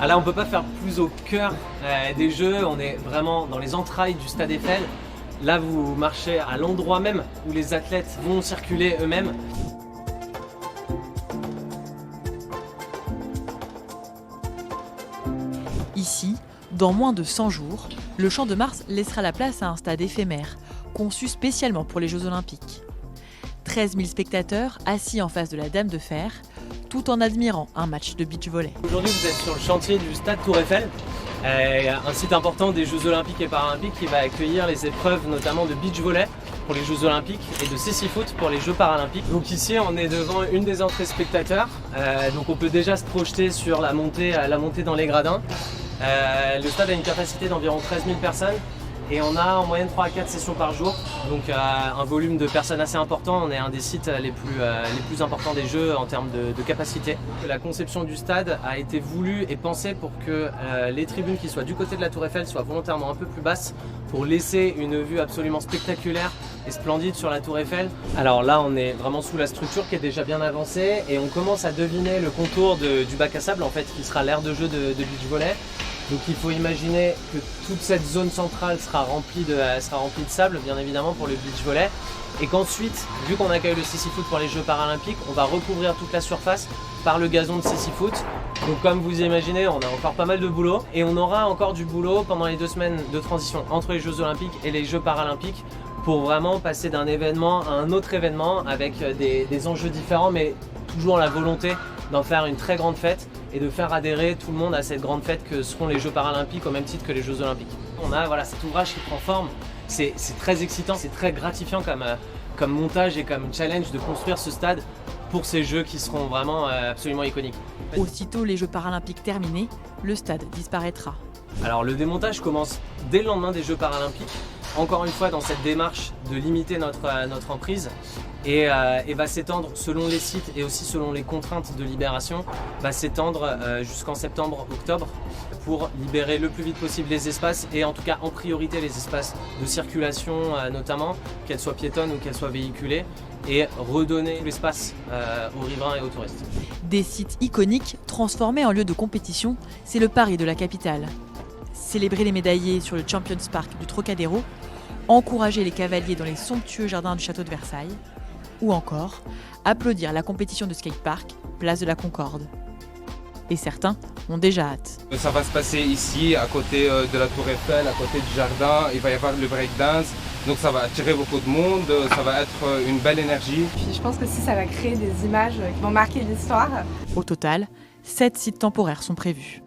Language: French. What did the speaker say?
Ah là, on peut pas faire plus au cœur des Jeux, on est vraiment dans les entrailles du stade Eiffel. Là, vous marchez à l'endroit même où les athlètes vont circuler eux-mêmes. Ici, dans moins de 100 jours, le Champ de Mars laissera la place à un stade éphémère, conçu spécialement pour les Jeux Olympiques. 13 000 spectateurs assis en face de la Dame de Fer, tout en admirant un match de beach volley. Aujourd'hui, vous êtes sur le chantier du stade Tour Eiffel, un site important des Jeux Olympiques et Paralympiques qui va accueillir les épreuves notamment de beach volley pour les Jeux Olympiques et de sissi-foot pour les Jeux Paralympiques. Donc ici, on est devant une des entrées spectateurs, donc on peut déjà se projeter sur la montée dans les gradins. Le stade a une capacité d'environ 13 000 personnes et on a en moyenne 3 à 4 sessions par jour, donc un volume de personnes assez important. On est un des sites les plus importants des Jeux en termes de capacité. La conception du stade a été voulue et pensée pour que les tribunes qui soient du côté de la Tour Eiffel soient volontairement un peu plus basses pour laisser une vue absolument spectaculaire et splendide sur la Tour Eiffel. Alors là, on est vraiment sous la structure qui est déjà bien avancée et on commence à deviner le contour du bac à sable en fait, qui sera l'aire de jeu de beach volley. Donc il faut imaginer que toute cette zone centrale sera remplie de sable, bien évidemment, pour le beach volley. Et qu'ensuite, vu qu'on accueille le sissi-foot pour les Jeux Paralympiques, on va recouvrir toute la surface par le gazon de sissi-foot. Donc comme vous imaginez, on a encore pas mal de boulot. Et on aura encore du boulot pendant les 2 semaines de transition entre les Jeux Olympiques et les Jeux Paralympiques pour vraiment passer d'un événement à un autre événement avec des enjeux différents, mais toujours la volonté d'en faire une très grande fête et de faire adhérer tout le monde à cette grande fête que seront les Jeux Paralympiques au même titre que les Jeux Olympiques. On a cet ouvrage qui prend forme, c'est très excitant, c'est très gratifiant comme montage et comme challenge de construire ce stade pour ces Jeux qui seront vraiment absolument iconiques. Aussitôt les Jeux Paralympiques terminés, le stade disparaîtra. Alors le démontage commence dès le lendemain des Jeux Paralympiques, encore une fois dans cette démarche de limiter notre emprise et va s'étendre selon les sites et aussi selon les contraintes de libération, va s'étendre jusqu'en septembre-octobre pour libérer le plus vite possible les espaces et en tout cas en priorité les espaces de circulation notamment, qu'elles soient piétonnes ou qu'elles soient véhiculées, et redonner l'espace aux riverains et aux touristes. Des sites iconiques transformés en lieu de compétition, c'est le pari de la capitale. Célébrer les médaillés sur le Champions Park du Trocadéro, encourager les cavaliers dans les somptueux jardins du château de Versailles, ou encore applaudir la compétition de skatepark, place de la Concorde. Et certains ont déjà hâte. Ça va se passer ici, à côté de la Tour Eiffel, à côté du jardin. Il va y avoir le breakdance, donc ça va attirer beaucoup de monde, ça va être une belle énergie. Puis je pense que ça va créer des images qui vont marquer l'histoire. Au total, 7 sites temporaires sont prévus.